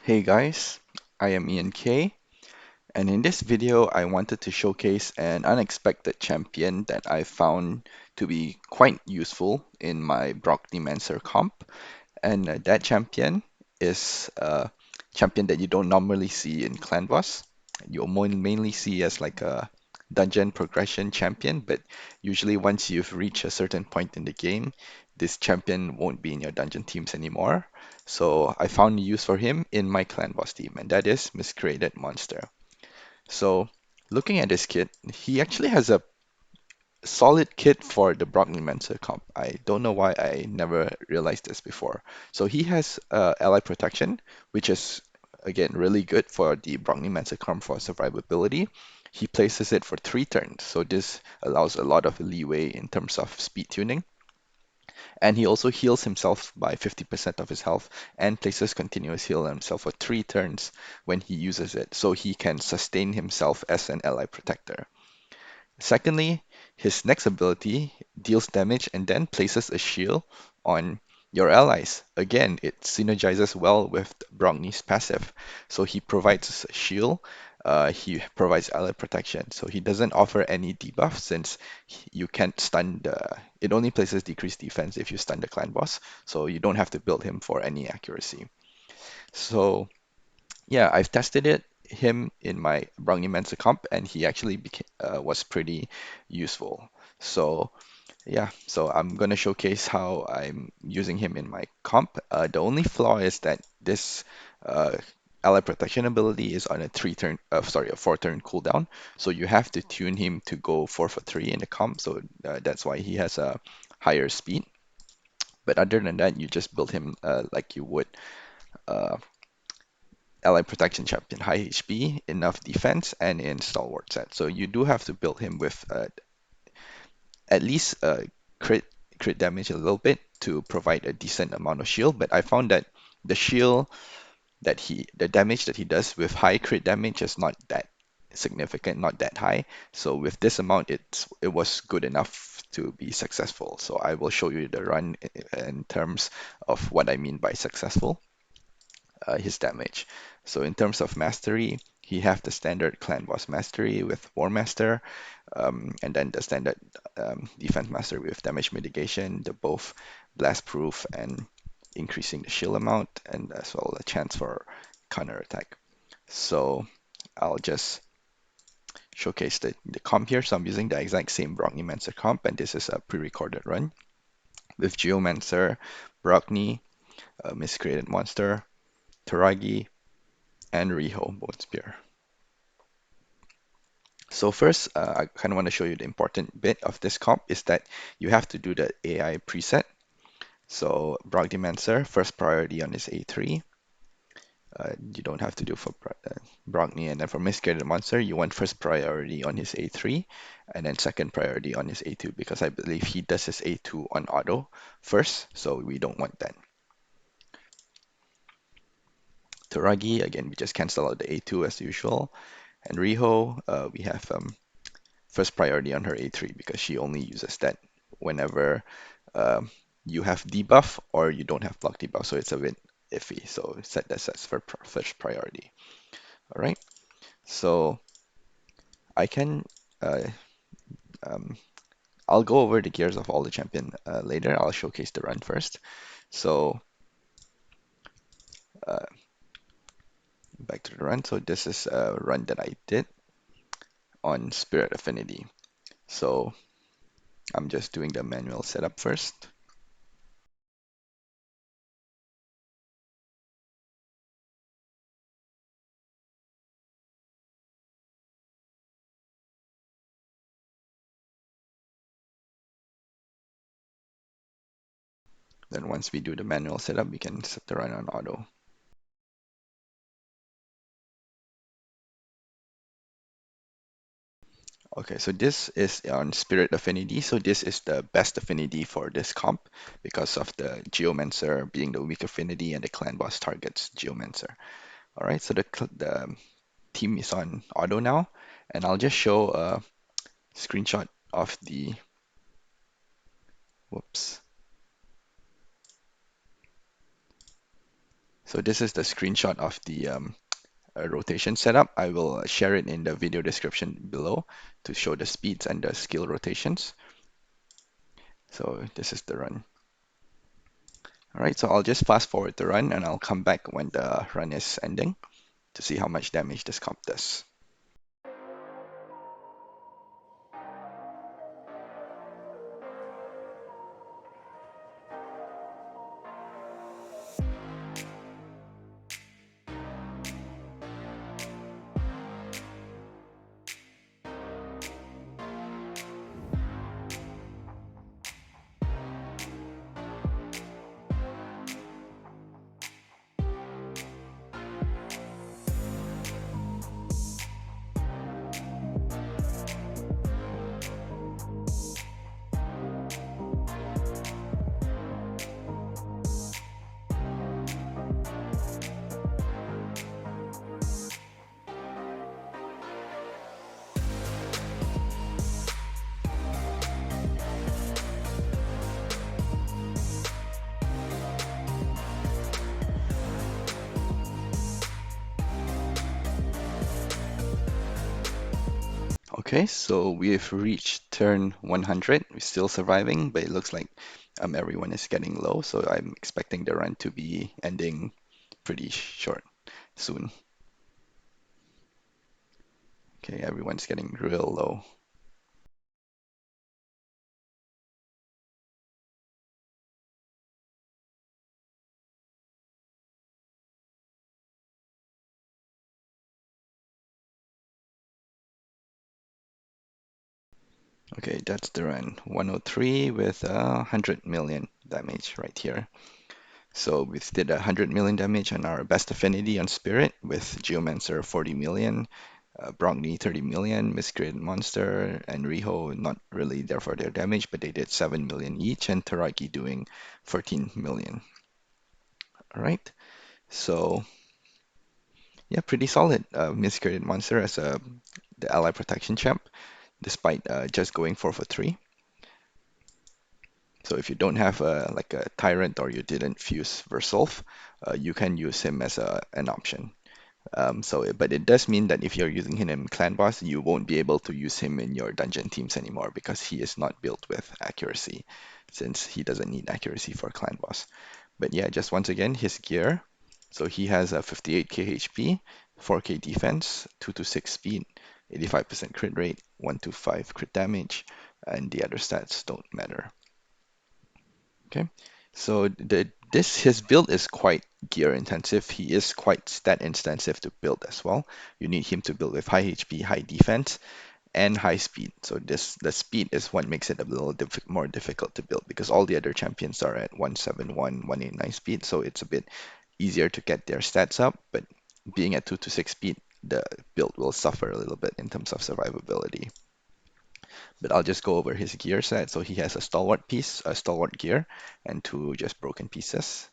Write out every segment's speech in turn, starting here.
Hey guys, I am Ian K, and in this video I wanted to showcase an unexpected champion that I found to be quite useful in my Brognimancer comp, and that champion is a champion that you don't normally see in Clan Boss. You'll mainly see as like a dungeon progression champion, but usually once you've reached a certain point in the game, this champion won't be in your dungeon teams anymore. So I found a use for him in my Clan Boss team, and that is Miscreated Monster. So looking at this kit, he actually has a solid kit for the Brognimancer comp. I don't know why I never realized this before. So he has ally protection, which is again really good for the Brognimancer comp for survivability. He places it for 3 turns, so this allows a lot of leeway in terms of speed tuning. And he also heals himself by 50% of his health and places continuous heal on himself for 3 turns when he uses it, so he can sustain himself as an ally protector. Secondly, his next ability deals damage and then places a shield on your allies. Again, it synergizes well with Brogni's passive. So he provides a shield, he provides ally protection. So he doesn't offer any debuff since you can't stun it only places decreased defense if you stun the clan boss. So you don't have to build him for any accuracy. So yeah, I've tested him in my Brognimancer comp, and he actually was pretty useful. So yeah, so I'm gonna showcase how I'm using him in my comp. The only flaw is that this uh, ally protection ability is on a 4-turn cooldown. So you have to tune him to go 4 for 3 in the comp. So that's why he has a higher speed. But other than that, you just build him like you would uh, ally protection champion, high HP, enough defense, and in stalwart set. So you do have to build him with at least crit crit damage a little bit to provide a decent amount of shield. But I found that the shield the damage that he does with high crit damage is not that significant, not that high. So with this amount, it was good enough to be successful. So I will show you the run in terms of what I mean by successful, his damage. So in terms of mastery, he have the standard clan boss mastery with War Master, and then the standard defense mastery with damage mitigation, the both blast proof and increasing the shield amount, and as well a chance for counter attack. So I'll just showcase the comp here. So I'm using the exact same Brognimancer comp, and this is a pre-recorded run with Geomancer, Brogni, Miscreated Monster, Taragi, and Riho Bone Spear. So first, I kind of want to show you the important bit of this comp is that you have to do the AI preset. So Brognimancer, first priority on his A3. You don't have to do for Brogni, and then for Miscreated Monster, you want first priority on his A3, and then second priority on his A2, because I believe he does his A2 on auto first, so we don't want that. Toragi, again, we just cancel out the A2 as usual. And Riho, we have first priority on her A3 because she only uses that whenever you have debuff or you don't have block debuff, so it's a bit iffy. So set that as for first priority. All right. So I can uh, um, I'll go over the gears of all the champion later. I'll showcase the run first. So uh, back to the run. So this is a run that I did on Spirit Affinity. So I'm just doing the manual setup first. Then once we do the manual setup, we can set the run on auto. Okay, so this is on Spirit Affinity. So this is the best affinity for this comp because of the Geomancer being the weak affinity and the clan boss targets Geomancer. All right, so the team is on auto now, and I'll just show a screenshot of the whoops. So this is the screenshot of the rotation setup. I will share it in the video description below to show the speeds and the skill rotations. So this is the run. All right, so I'll just fast forward the run and I'll come back when the run is ending to see how much damage this comp does. Okay, so we've reached turn 100. We're still surviving, but it looks like everyone is getting low, so I'm expecting the run to be ending pretty short soon. Okay, everyone's getting real low. Okay, that's the run. 103 with 100 million damage right here. So we did 100 million damage on our best affinity on Spirit with Geomancer 40 million, Brogni 30 million, Miscreated Monster, and Riho not really there for their damage, but they did 7 million each, and Taraki doing 14 million. All right, so yeah, pretty solid. Miscreated Monster as the ally protection champ, despite just going 4 for 3. So if you don't have like a Tyrant or you didn't fuse Versolve, you can use him as an option. But it does mean that if you're using him in Clan Boss, you won't be able to use him in your dungeon teams anymore because he is not built with accuracy, since he doesn't need accuracy for Clan Boss. But yeah, just once again, his gear. So he has a 58k HP, 4k defense, 226 speed, 85% crit rate, 125 crit damage, and the other stats don't matter. Okay, so his build is quite gear intensive. He is quite stat intensive to build as well. You need him to build with high HP, high defense, and high speed. So the speed is what makes it a little more difficult to build because all the other champions are at 171, 189 speed, so it's a bit easier to get their stats up. But being at 226 speed, the build will suffer a little bit in terms of survivability. But I'll just go over his gear set. So he has a stalwart piece, a stalwart gear, and two just broken pieces.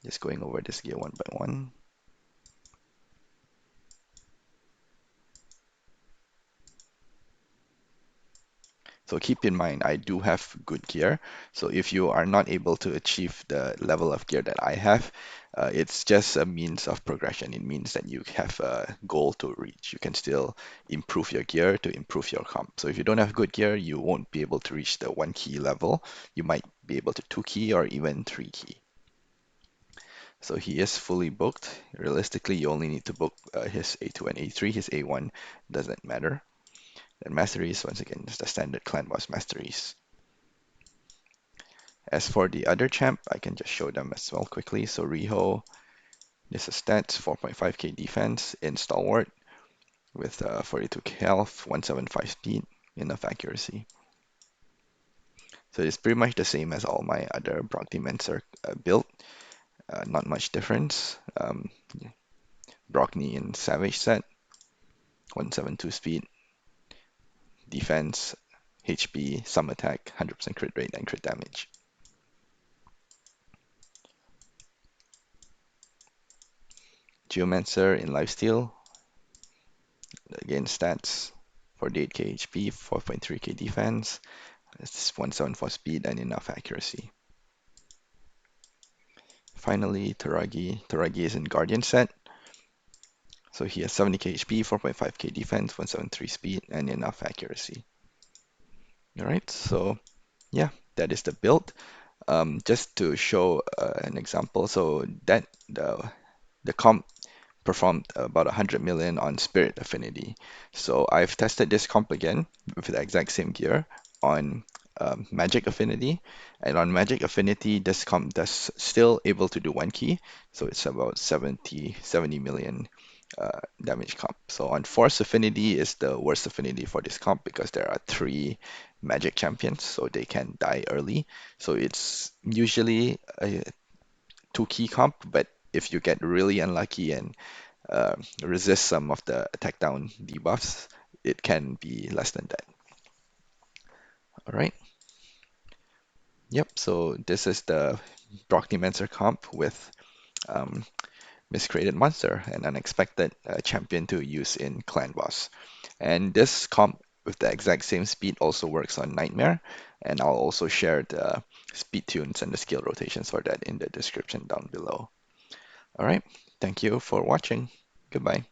Just going over this gear one by one. So keep in mind, I do have good gear. So if you are not able to achieve the level of gear that I have, it's just a means of progression. It means that you have a goal to reach. You can still improve your gear to improve your comp. So if you don't have good gear, you won't be able to reach the 1 key level. You might be able to 2 key or even 3 key. So he is fully booked. Realistically, you only need to book his A2 and A3. His A1 doesn't matter. And masteries, once again, is the standard clan boss masteries. As for the other champ, I can just show them as well quickly. So Riho, this is stats, 4.5k defense in stalwart with 42k health, 175 speed, enough accuracy. So it's pretty much the same as all my other Brognimancer build. Not much difference. Brogni in Savage set, 172 speed, defense, HP, some attack, 100% crit rate, and crit damage. Geomancer in lifesteal, again stats, 48k HP, 4.3k defense, it's 174 speed, and enough accuracy. Finally, Taragi. Taragi is in Guardian set. So he has 70k HP, 4.5k defense, 173 speed, and enough accuracy. Alright, so yeah, that is the build. Just to show an example, so that the comp performed about 100 million on Spirit Affinity. So I've tested this comp again with the exact same gear on Magic Affinity. And on Magic Affinity, this comp does still able to do one key. So it's about 70 million damage comp. So on Force Affinity is the worst affinity for this comp because there are three Magic champions, so they can die early. So it's usually a two key comp, but if you get really unlucky and resist some of the attack down debuffs, it can be less than that. All right. Yep. So this is the Brognimancer comp with um, Miscreated Monster, an unexpected champion to use in Clan Boss. And this comp with the exact same speed also works on Nightmare, and I'll also share the speed tunes and the skill rotations for that in the description down below. All right. Thank you for watching. Goodbye.